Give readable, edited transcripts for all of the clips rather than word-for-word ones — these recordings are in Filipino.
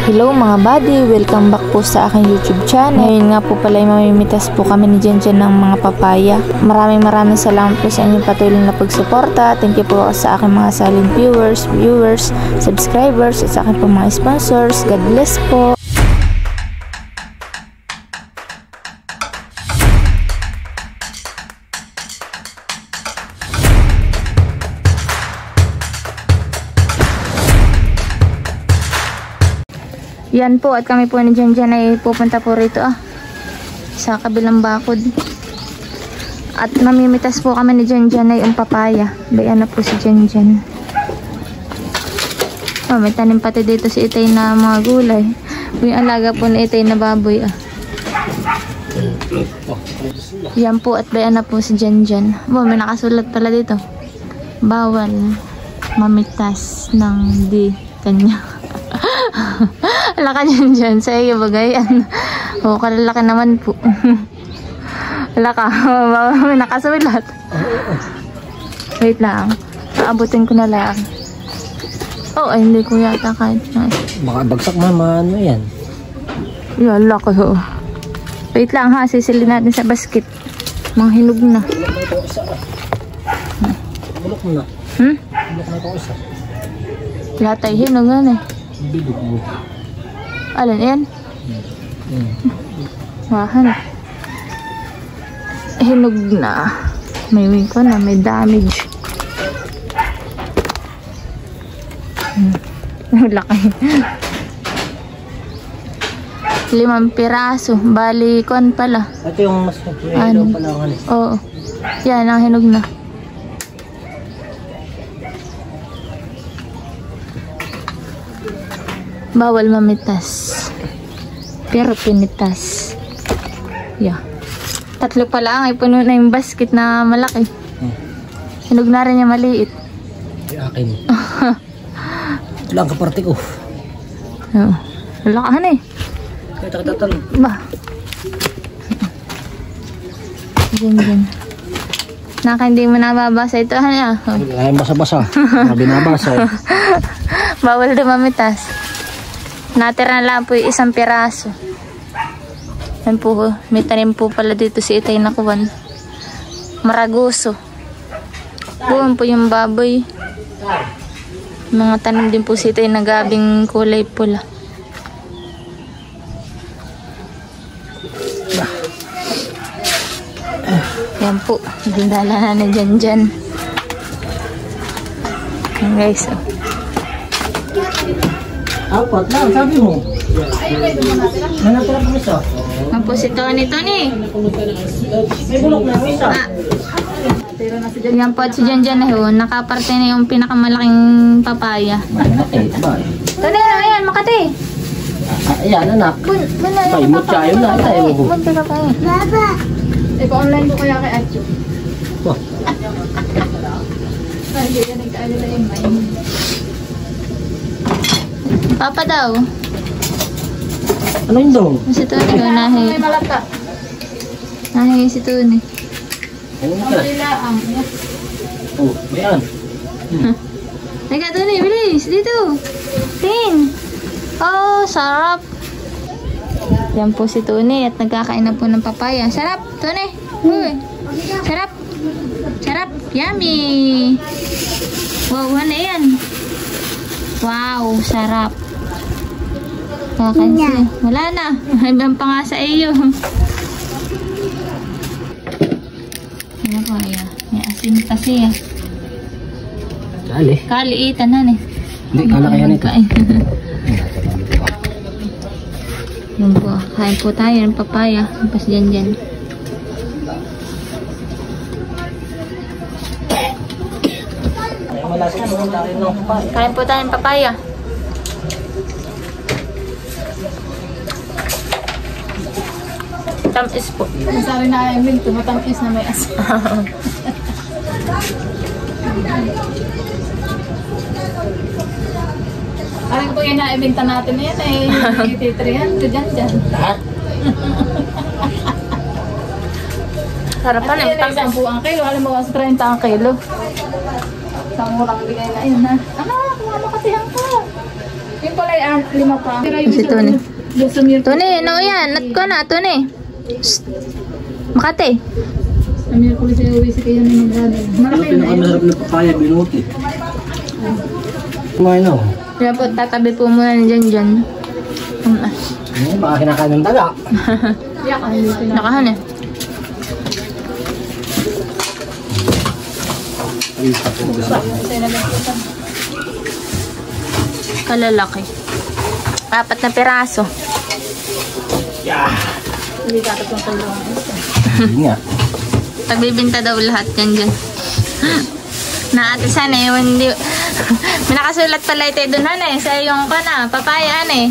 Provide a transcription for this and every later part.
Hello mga buddy, welcome back po sa aking YouTube channel. Ngayon nga po pala ay mamimitas po kami ni Jenjen ng mga papaya. Maraming salamat po sa inyong patuloy na pagsuporta. Thank you po sa aking mga silent viewers, subscribers, at sa aking po mga sponsors. God bless po. Yan po, at kami po ni Jenjen ay pupunta po rito sa kabilang bakod. At mamimitas po kami ni Jenjen ay papaya. Bayan na po si Jenjen. Oh, may tanim pati dito si Itay na mga gulay. Yung alaga po ni Itay na baboy Yan po, at bayan na po si Jenjen. Oh, may nakasulat pala dito. Bawal mamitas ng di kanya. Wala ka dyan sa iyo bagay. O, kalalaki naman po. Wala ka. May nakasulat. Wait lang. Aabutin ko na lang. Oh, ay hindi ko yata kahit na. Baka bagsak mama. Ano yan? Wala ko. Wait lang ha. Sisilin natin sa basket. Mga hinog na. Bulok mo na. Bulok na itong isa. Lahat ay hinog na Bilog mo. Alin yan? Wahan. Hinog na. May wiko na. May damage. Laki. 5 piraso. Bali, kon pala. Ito yung mas ano? Pala Oo. Yan, ang hinog na. Bawal mamitas. Pero pinitas. Yeah. 3 pa lang ay puno na yung basket na malaki. Hinog na rin yung maliit. Ay, akin. Ito lang kaparte ko. Oo. Lakahan Kaya takatatalong. Ba? Diyan. Naka hindi mo nababasa ito. Ay, basa-basa. Binabasa Bawal din mamitas. Natira na lang po yung 1 piraso. Yan po, may tanim po pala dito si Itay na kuwan. Maraguso. Buwan po yung baboy. Mga tanim din po si Itay na gabing kulay pula. Yan po, dala na dyan. Yan guys. Apat lang, sabi mo. Nanatira pa isa. Yan po si Tony. May bulok na isa. Yan po at si Jenjen nakaparte na yung pinakamalaking papaya. Tony, ano yan? Makati. Ayan, anak. Ay, mutya yun na. Bunti ka pa yun. Baba. Ipa-online ko kaya kay Atyo. Wah. Hindi yan nagkaano na yung mind. Papa daw. Ano yun daw? Si Tony daw nahi. May malata. Nahi si Tony. Ano Ang ka? pilaang. Oh, ayan. Teka Tony, bilis. Dito. Tin. Oh, sarap. Yan po si Tony at nagkakain na po ng papaya. Sarap, Tony. Uy. Sarap. Sarap. Yummy. Wow, ano yan? Wow, sarap. Kakain siya. Wala na. Ibang pa nga sa iyo. Ano po, ayan. May asin kasi Kali. Kaliitan na Hindi, kala kaya nito. Yan po, kain po tayo ng papaya. Tapos dyan. Kain po tayo ng papaya. Tamis po. Nasabi na ay milk, tumatamis na may asin. Parang po yung naibinta natin na yan ay 8300 dyan. Sarapan Ano eh. yan, 10 ang kilo. Alam mo, 30 ang kilo. Sa murang bigay na yun ha. Anak, mga makatihan ka. Yung pala ay 5 pa. Pero yung Si Tony. gusto niyo. Tony, no yan. Nat ko na, Tony. Shh. Makate. Sa Miyerkules ay uwi si kayo na mag-gano'n. Malaki na yun. Masarap na papaya, binuti. Kumain na. Kaya po, tatabi po muna ni Jan. Baka kinakain ng daga. Yak, ay hindi na. Nakahan eh. Kalalaki. 4 na piraso. Hindi dapat ng tulungan. Hindi nga. Pagbibinta daw lahat yan dyan. Naatisan eh. Hindi. May nakasulat pala ito doon eh. Sa iyong ka na. Papayaan eh.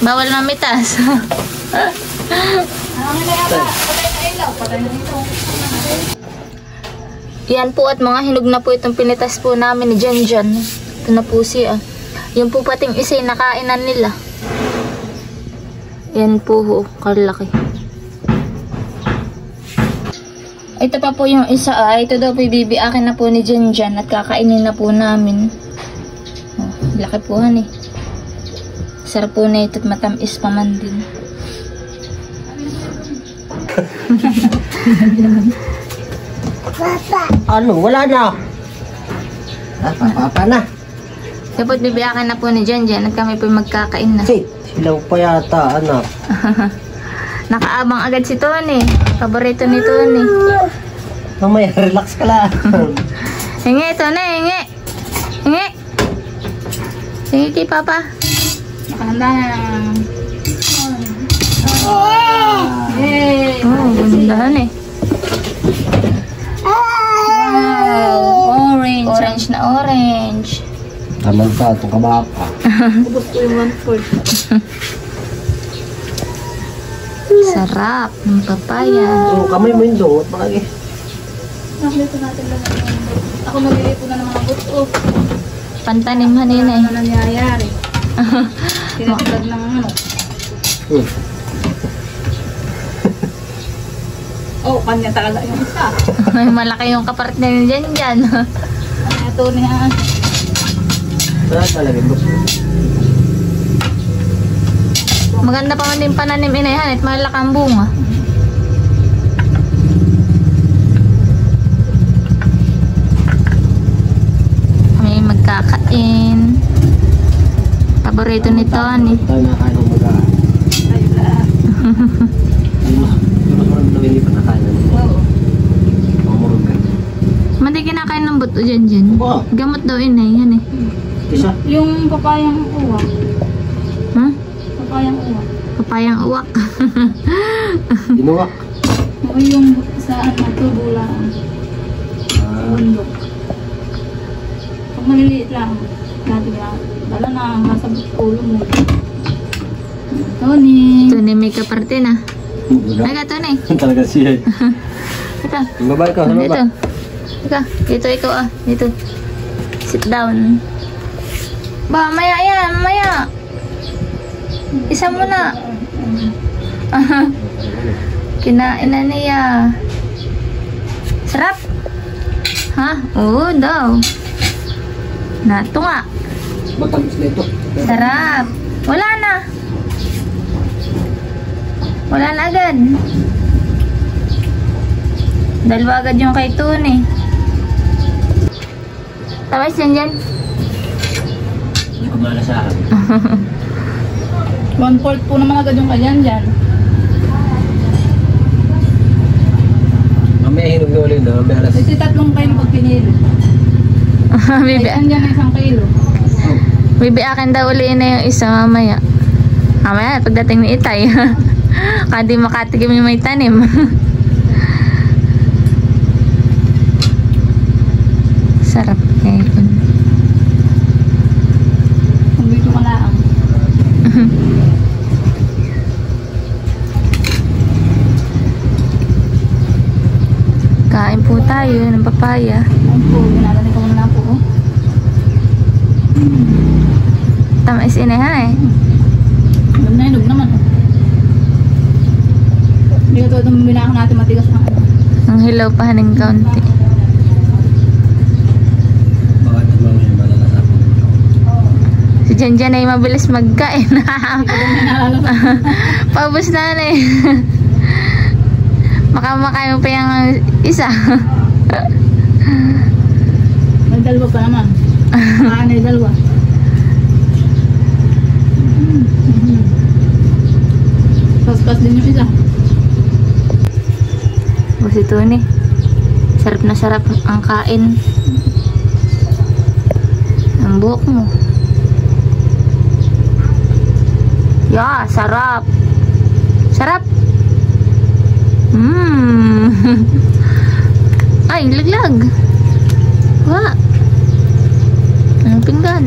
Bawal mamitas. Ang ina yata. Patay na ilaw. Patay na ito. Yan po at mga hinog na po itong pinitas po namin ni Jan. Ito na po siya. Yung po pating isa yung nakainan nila. Yan po ho. Kalaki. Ito pa po yung isa ito daw po ibibiakin na po ni Jan at kakainin na po namin. Oh, laki po han eh. Sarap po na ito at matamis pa man din. Ano? Wala na. Papa na. Dapat bibiakin na po ni Jan at kami po magkakain na. Sit. Silaw pa yata, anak. Nakaabang agad si Tony. Paborito ni Tony. Mamaya, relax ka lang. Hingi, Tony, hingi. Hingi. Hingi kay Papa. Nakahanda na. Yay! Oh, gundahan eh. Wow! Orange. Orange na orange. Taman pa, itong kabaka. Ubus ko yung 1/4. Sarap ng papaya. So, kamay mo yung dungot. Baka Nakulito natin lang. Ako malilipo na ng mga buto. Pantanim hanina eh. Ano nangyayari? Tinatagad ng ano. Oh, kanya talaga yung isa. Ay, malaki yung kapartner ni Jan. Ito niya. wala talaga. Maganda pa man din pananim inayahan at malaki ang bunga. Kami magkakain. Paborito ni Tony. Tayo nakain ng baga. Ayun lang. Di mas marami na hindi pa nakain ng baga. Oo. Mamurog ka. Mandi kinakain ng buto Jan. Oo. Gamot daw inay, yan eh. Isa? Yung papayang uwak. Huh? Papayang uwak. Papayang uwak. Inuwak. O yung sa ano, tubo lang. Bundok. Pag maliliit lang. Dati lang. Dala na, masabot ulo mo. Tony. Tony may kaparte na. Ay ka Tony. Talaga siya. Ito. Yung babae ka, sa Dito. baba. Dito ikaw ah. Dito. Sit down. Ba, maya yan. Maya. Isa mo na. Kinain na niya. Sarap. Ha? Oo daw. Nato nga. Matamis na ito. Sarap. Wala na. Wala na agad. Dalawa agad yung kay Tony. Tawas yan dyan. Hindi ko malasahan. 1/4 po naman agad yung kanyan dyan. Mamaya hinog na ulit na. Mamaya alas. Kasi 3 kayo pag pinili. Bibi, Ay, andyan na 1 kilo. bibi akin daw uliin na yung isa mamaya. Mamaya, pagdating ni Itay. Kasi makatigim yung may tanim. Sarap eh. Hindi ko malaang. Kain po tayo ng papaya. Ayun po, ginagaling ko muna po. Oh. Tamis inahan eh. Hinog na hinog naman. Oh. Hindi ko ito binakang natin matigas ng ano. Ang hilaw pa haning kaunti. Bakit naman yung malalasahan? Si Janjan ay mabilis magkain. Paubos na eh. Makamakain mo pa yung isa. May dalawa pa naman. Ay dalawa. Pas-pas din yung isa. Bus ito ni. Sarap na sarap ang kain. Ang buhok mo. Ya, sarap. Sarap. Ay, laglag. Wah. Anong pinggan?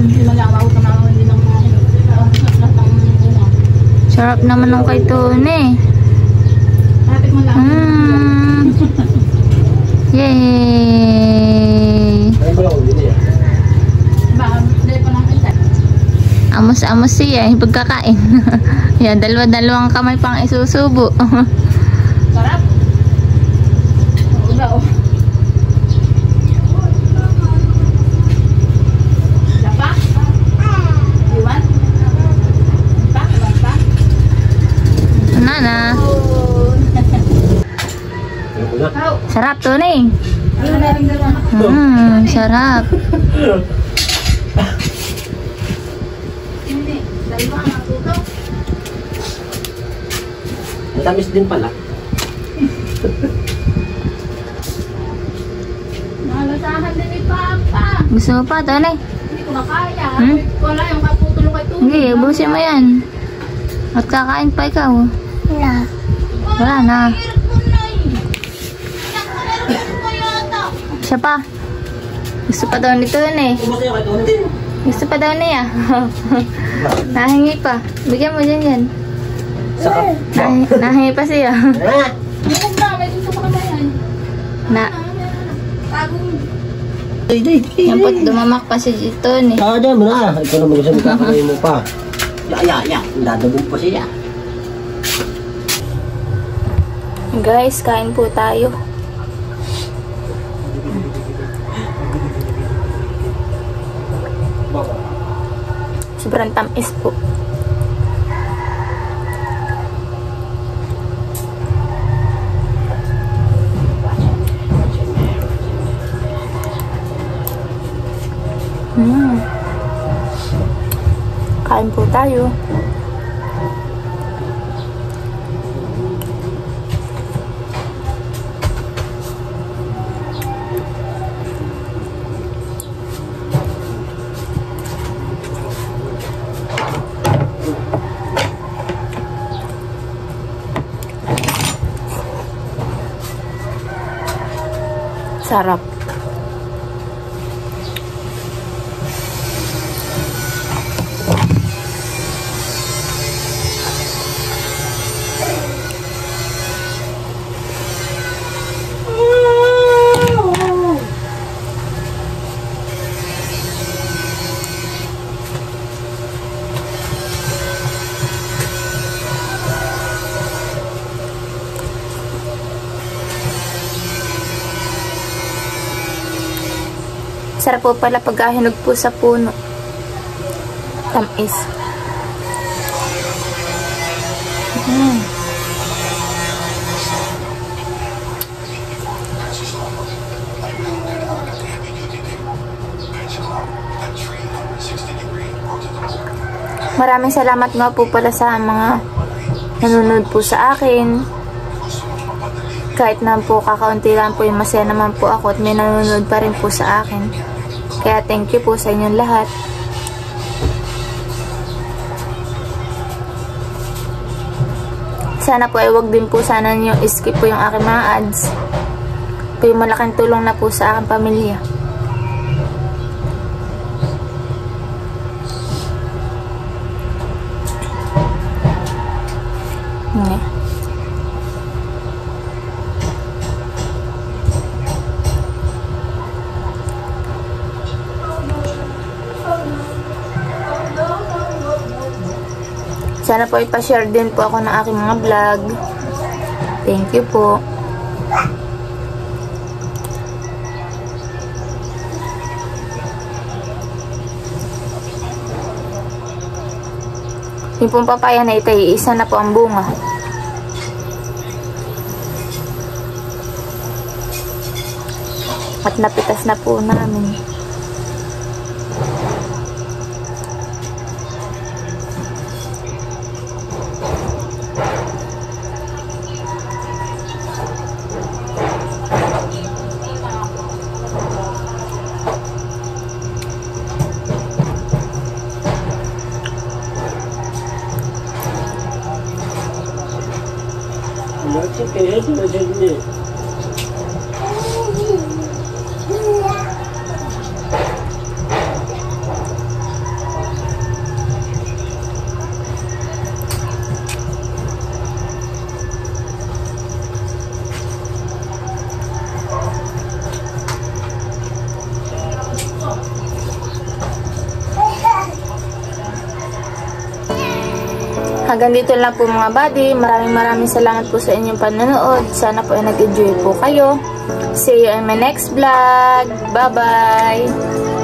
Sarap naman ng kay Tony. Yay. Amos-amos siya yung pagkakain. Yan, dalawa-dalawang kamay pang isusubo. Sarap. Uga, oh. Lapa? Iwan? Lapa? Nana. Sarap to ni. Sarap. Hindi. Dalawa ang tutok. Matamis din pala. Nalasahan din ni Papa. Gusto mo pa, Tony? Hindi ko makaya. Hmm? Wala yung kaputulong kay Tony. Hindi, ubusin mo yan. At kakain pa ikaw. Wala na. Siya pa. Gusto pa daw nito ni. Gusto pa daw niya. Nahingi pa. Bigyan mo dyan yan. Nahingi pa siya. Huwag na, may gusto ko naman yan. Na. Yan po't dumamak pa si Tony. Kada mo na. Ikaw naman gusto magkakaroon mo pa. Ya. Dadabog pa siya. Guys, kain po tayo. Sobrang tamis po. Kain po tayo. Sarap. Sarap po pala pagkahinog po sa puno. Tamis. Maraming salamat nga po pala sa mga nanonood po sa akin. Kahit na po kakaunti lang po yung masaya naman po ako at may nanonood pa rin po sa akin. Kaya thank you po sa inyong lahat. Sana po ay wag din po sana niyo skip po yung aking mga ads. Po yung malaking tulong na po sa aking pamilya. Sana po ipashare din po ako ng aking mga vlog. Thank you po. Yung pong papaya na ito, isa na po ang bunga. At napitas na po namin. Hanggang dito lang po mga buddy. Maraming salamat po sa inyong panonood. Sana po ay nag-enjoy po kayo. See you in my next vlog. Bye-bye!